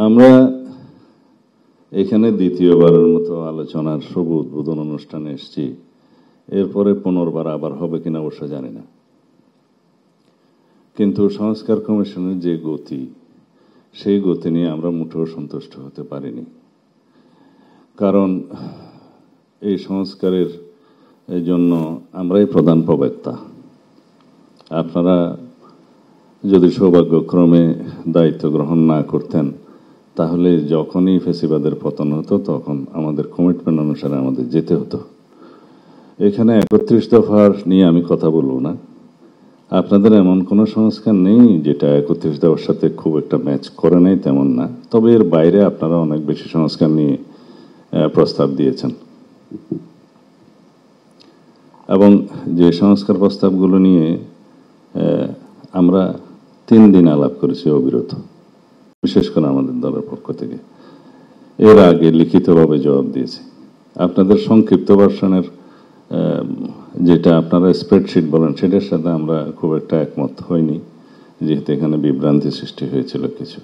আমরা এখানে দ্বিতীয়বারের মতো আলোচনার শুভ উদ্বোধন অনুষ্ঠানে এসেছি। এরপরে পুনর্বার আবার হবে কিনা অবশ্য জানি না, কিন্তু সংস্কার কমিশনের যে গতি, সেই গতি নিয়ে আমরা মোটেও সন্তুষ্ট হতে পারিনি। কারণ এই সংস্কারের জন্য আমরাই প্রধান প্রবক্তা। আপনারা যদি সৌভাগ্যক্রমে দায়িত্ব গ্রহণ না করতেন, তাহলে যখনই ফেসিবাদের পতন হতো তখন আমাদের কমিটমেন্ট অনুসারে আমাদের যেতে হতো। এখানে 31 দফার নিয়ে আমি কথা বলবো না। আপনাদের এমন কোনো সংস্কার নেই যেটা 31 দফার সাথে খুব একটা ম্যাচ করে নাই, তেমন না। তবে এর বাইরে আপনারা অনেক বেশি সংস্কার নিয়ে প্রস্তাব দিয়েছেন, এবং যে সংস্কার প্রস্তাবগুলো নিয়ে আমরা 3 দিন আলাপ করেছি অবিরত, বিশেষ করে আমাদের দলের পক্ষ থেকে। এর আগে লিখিতভাবে জবাব দিয়েছি। আপনাদের সংক্ষিপ্ত ভার্সনের যেটা আপনারা স্প্রেডশিট বলেন, সেটার সাথে আমরা খুব একটা একমত হইনি, যেহেতু এখানে বিভ্রান্তি সৃষ্টি হয়েছিল কিছু।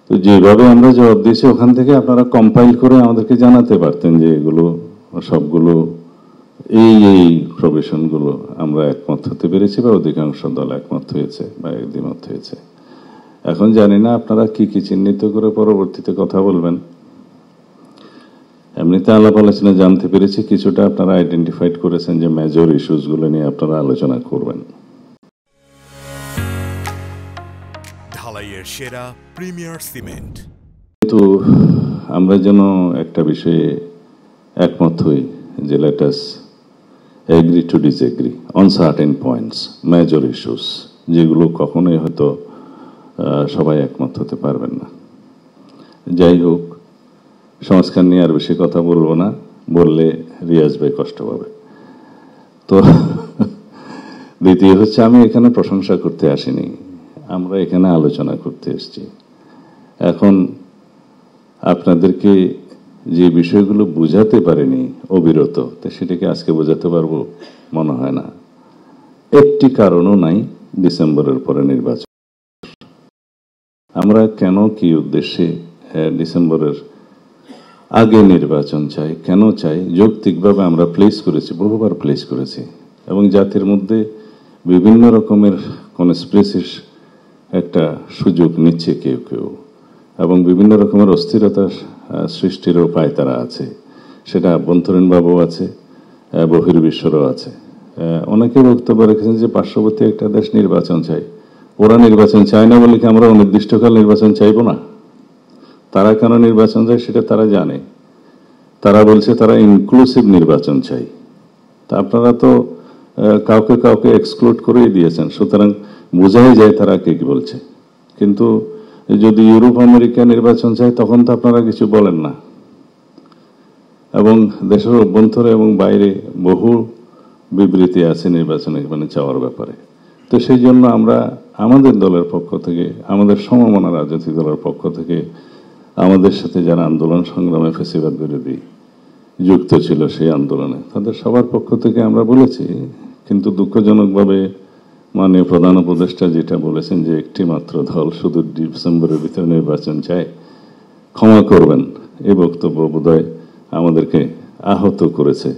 তো যেভাবে আমরা জবাব দিয়েছি, ওখান থেকে আপনারা কম্পাইল করে আমাদেরকে জানাতে পারতেন যে এগুলো সবগুলো এই প্রভিশনগুলো আমরা একমত হতে পেরেছি, বা অধিকাংশ দল একমত হয়েছে বা দ্বিমত হয়েছে। এখন জানি না আপনারা কি কি চিহ্নিত করে পরবর্তীতে কথা বলবেন। এমনিতে আলাপ আলোচনা জানতে পেরেছি কিছুটা আপনারা আইডেন্টিফাইড করেছেন যে মেজর ইস্যুসগুলো নিয়ে আপনারা আলোচনা করবেন। ঢালাইয়ের সেরা প্রিমিয়ার সিমেন্ট। কিন্তু আমরা যেন একটা বিষয়ে একমত হই যে let us agree to disagree on certain points, major issues, যেগুলো কখনোই হয়তো সবাই একমত হতে পারবেন না। যাই হোক, সংস্কার নিয়ে আর বেশি কথা বলবো না, বললে রিয়াজ ভাই কষ্ট পাবে। তো দ্বিতীয় হচ্ছে, আমি এখানে প্রশংসা করতে আসিনি, আমরা এখানে আলোচনা করতে এসেছি। এখন আপনাদেরকে যে বিষয়গুলো বুঝাতে পারেনি অবিরত, তা সেটাকে আজকে বোঝাতে পারবো মনে হয় না। একটি কারণও নাই ডিসেম্বরের পরে নির্বাচন। আমরা কেন, কি উদ্দেশ্যে ডিসেম্বরের আগে নির্বাচন চাই, কেন চাই, যৌক্তিকভাবে আমরা প্লেস করেছি, বহুবার প্লেস করেছি, এবং জাতির মধ্যে বিভিন্ন রকমের কনস্পিরেসির একটা সুযোগ নিচ্ছে কেউ কেউ, এবং বিভিন্ন রকমের অস্থিরতার সৃষ্টির উপায় তারা আছে। সেটা আভ্যন্তরীণভাবেও আছে, বহির্বিশ্বরও আছে। অনেকে বক্তব্য রেখেছেন যে পার্শ্ববর্তী একটা দেশ নির্বাচন চাই। ওরা নির্বাচন চায় না বলে কি আমরা অনির্দিষ্টকাল নির্বাচন চাইব না? তারা কেন নির্বাচন চায় সেটা তারা জানে। তারা বলছে তারা ইনক্লুসিভ নির্বাচন চাই। তা আপনারা তো কাউকে কাউকে এক্সক্লুড করেই দিয়েছেন, সুতরাং বোঝাই যায় তারা কে কি বলছে। কিন্তু যদি ইউরোপ আমেরিকা নির্বাচন চায়, তখন তো আপনারা কিছু বলেন না। এবং দেশের অভ্যন্তরে এবং বাইরে বহু বিবৃতি আছে নির্বাচনে চাওয়ার ব্যাপারে। তো সেই জন্য আমরা আমাদের দলের পক্ষ থেকে, আমাদের সমমনা রাজনৈতিক দলের পক্ষ থেকে, আমাদের সাথে যারা আন্দোলন সংগ্রামে ফ্যাসিবাদ বিরোধী যুক্ত ছিল সেই আন্দোলনে, তাদের সবার পক্ষ থেকে আমরা বলেছি। কিন্তু দুঃখজনকভাবে মাননীয় প্রধান উপদেষ্টা যেটা বলেছেন যে একটি মাত্র দল শুধু ডিসেম্বরের ভিতরে নির্বাচন চায়, ক্ষমা করবেন, এই বক্তব্য বোধহয় আমাদেরকে আহত করেছে।